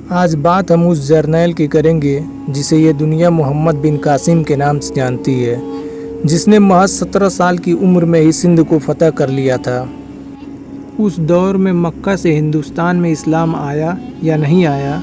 آج بات ہم اس جرنیل کی کریں گے جسے یہ دنیا محمد بن قاسم کے نام سے جانتی ہے، جس نے محض 17 سال کی عمر میں ہی سندھ کو فتح کر لیا تھا۔ اس دور میں مکہ سے ہندوستان میں اسلام آیا یا نہیں آیا؟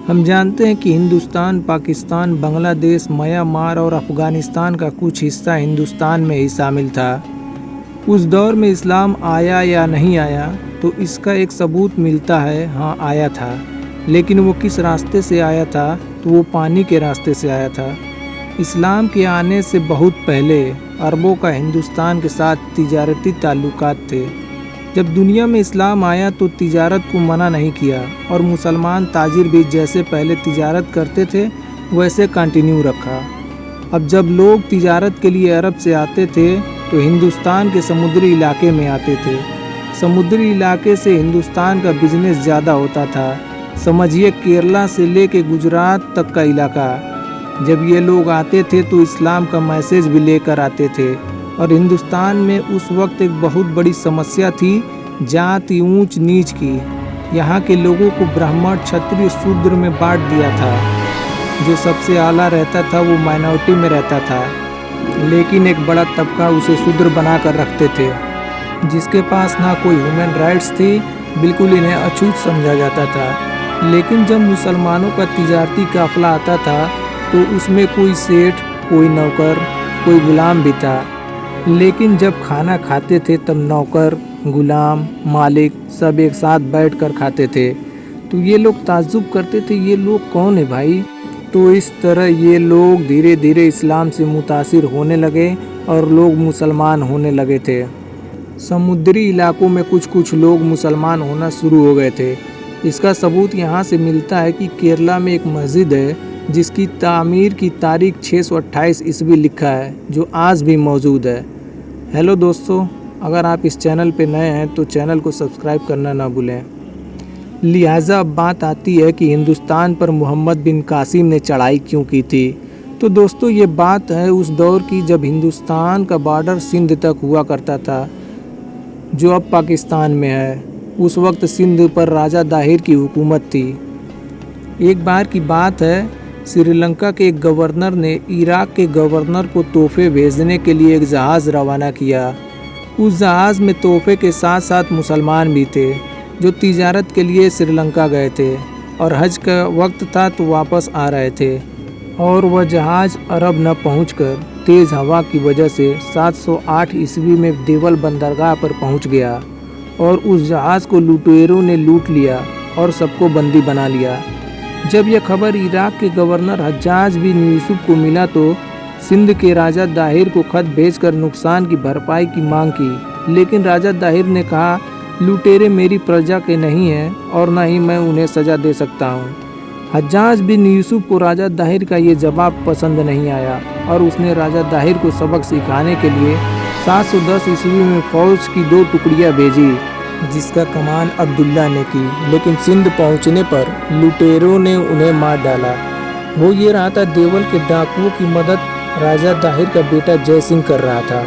ہم جانتے ہیں کہ ہندوستان، پاکستان، بنگلہ دیش، میانمار اور افغانستان کا کچھ حصہ ہندوستان میں ہی شامل تھا۔ اس دور میں اسلام آیا یا نہیں آیا تو اس کا ایک ثبوت ملتا ہے، ہاں آیا تھا، لیکن وہ کس راستے سے آیا تھا؟ تو وہ پانی کے راستے سے آیا تھا۔ اسلام کے آنے سے بہت پہلے عربوں کا ہندوستان کے ساتھ تجارتی تعلقات تھے۔ جب دنیا میں اسلام آیا تو تجارت کو منع نہیں کیا اور مسلمان تاجر بھی جیسے پہلے تجارت کرتے تھے ویسے کنٹینیو رکھا۔ اب جب لوگ تجارت کے لیے عرب سے آتے تھے تو ہندوستان کے سمندری علاقے میں آتے تھے۔ سمندری علاقے سے ہندوستان کا بزنس زیادہ ہوتا تھا، سمجھیے کیرلا سے لے کے گجرات تک کا علاقہ۔ جب یہ لوگ آتے تھے تو اسلام کا میسیج بھی لے کر آتے تھے، اور ہندوستان میں اس وقت ایک بہت بڑی سمسیا تھی ذاتی اونچ نیچ کی۔ یہاں کے لوگوں کو برہمن، چھتری، شودر میں بانٹ دیا تھا۔ جو سب سے اعلیٰ رہتا تھا وہ مائنورٹی میں رہتا تھا، لیکن ایک بڑا طبقہ اسے شودر بنا کر رکھتے تھے، جس کے پاس نہ کوئی ہیومن رائٹس تھی، بالکل انہیں اچھوت سمجھا جاتا تھا۔ لیکن جب مسلمانوں کا تجارتی قافلہ آتا تھا تو اس میں کوئی سیٹھ، کوئی نوکر، کوئی غلام بھی تھا، لیکن جب کھانا کھاتے تھے تب نوکر، غلام، مالک سب ایک ساتھ بیٹھ کر کھاتے تھے۔ تو یہ لوگ تعجب کرتے تھے، یہ لوگ کون ہیں بھائی؟ تو اس طرح یہ لوگ دھیرے دھیرے اسلام سے متاثر ہونے لگے اور لوگ مسلمان ہونے لگے تھے۔ سمندری علاقوں میں کچھ لوگ مسلمان ہونا شروع ہو گئے تھے۔ اس کا ثبوت یہاں سے ملتا ہے کہ کیرلا میں ایک مسجد ہے جس کی تعمیر کی تاریخ 628 عیسوی لکھا ہے، جو آج بھی موجود ہے۔ ہیلو دوستو، اگر آپ اس چینل پہ نئے ہیں تو چینل کو سبسکرائب کرنا نہ بھولیں۔ لہٰذا اب بات آتی ہے کہ ہندوستان پر محمد بن قاسم نے چڑھائی کیوں کی تھی۔ تو دوستو یہ بات ہے اس دور کی جب ہندوستان کا بارڈر سندھ تک ہوا کرتا تھا، جو اب پاکستان میں ہے۔ اس وقت سندھ پر راجہ داہر کی حکومت تھی۔ ایک بار کی بات ہے، سری لنکا کے ایک گورنر نے عراق کے گورنر کو تحفے بھیجنے کے لیے ایک جہاز روانہ کیا۔ اس جہاز میں تحفے کے ساتھ ساتھ مسلمان بھی تھے جو تجارت کے لیے سری لنکا گئے تھے اور حج کا وقت تھا تو واپس آ رہے تھے، اور وہ جہاز عرب نہ پہنچ کر تیز ہوا کی وجہ سے 708 عیسوی میں دیول بندرگاہ پر پہنچ گیا، اور اس جہاز کو لوٹیروں نے لوٹ لیا اور سب کو بندی بنا لیا۔ جب یہ خبر عراق کے گورنر حجاج بن یوسف کو ملا تو سندھ کے راجہ داہر کو خط بھیج کر نقصان کی بھرپائی کی مانگ کی، لیکن راجہ داہر نے کہا لوٹیرے میری پرجا کے نہیں ہیں اور نہ ہی میں انہیں سزا دے سکتا ہوں۔ حجاج بن یوسف کو راجہ داہر کا یہ جواب پسند نہیں آیا اور اس نے راجہ داہر کو سبق سکھانے کے لیے 710 عیسوی میں فوج کی 2 ٹکڑیاں بھیجی، جس کا کمان عبداللہ نے کی، لیکن سندھ پہنچنے پر لوٹیروں نے انہیں مار ڈالا۔ وہ یہ رہا تھا دیول کے ڈاکوؤں کی مدد راجہ داہر کا بیٹا جے سنگھ کر رہا تھا۔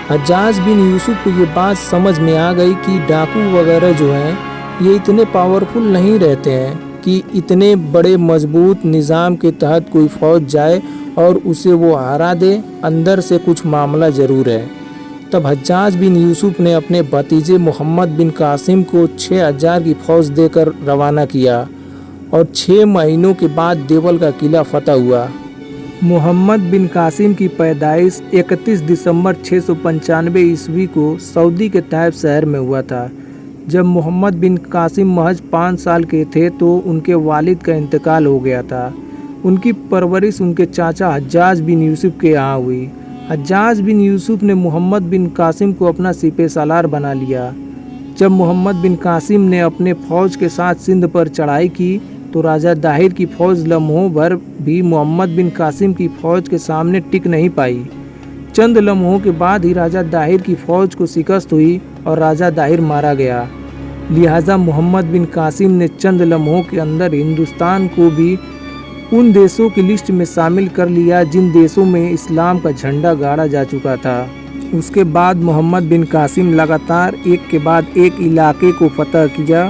حجاج بن یوسف کو یہ بات سمجھ میں آ گئی کہ ڈاکو وغیرہ جو ہیں یہ اتنے پاورفل نہیں رہتے ہیں کہ اتنے بڑے مضبوط نظام کے تحت کوئی فوج جائے اور اسے وہ ہرا دے، اندر سے کچھ معاملہ ضرور ہے۔ تب حجاج بن یوسف نے اپنے بھتیجے محمد بن قاسم کو 6000 کی فوج دے کر روانہ کیا، اور 6 مہینوں کے بعد دیول کا قلعہ فتح ہوا۔ محمد بن قاسم کی پیدائش 31 دسمبر 695 عیسوی کو سعودی کے طائف شہر میں ہوا تھا۔ جب محمد بن قاسم محض 5 سال کے تھے تو ان کے والد کا انتقال ہو گیا تھا۔ ان کی پرورش ان کے چاچا حجاج بن یوسف کے یہاں ہوئی۔ حجاج بن یوسف نے محمد بن قاسم کو اپنا سپہ سالار بنا لیا۔ جب محمد بن قاسم نے اپنے فوج کے ساتھ سندھ پر چڑھائی کی تو راجہ داہر کی فوج لمحوں بھر بھی محمد بن قاسم کی فوج کے سامنے ٹک نہیں پائی۔ چند لمحوں کے بعد ہی راجہ داہر کی فوج کو شکست ہوئی اور راجہ داہر مارا گیا۔ لہٰذا محمد بن قاسم نے چند لمحوں کے اندر ہندوستان کو بھی ان دیشوں کی لسٹ میں شامل کر لیا جن دیشوں میں اسلام کا جھنڈا گاڑا جا چکا تھا۔ اس کے بعد محمد بن قاسم لگاتار ایک کے بعد ایک علاقے کو فتح کیا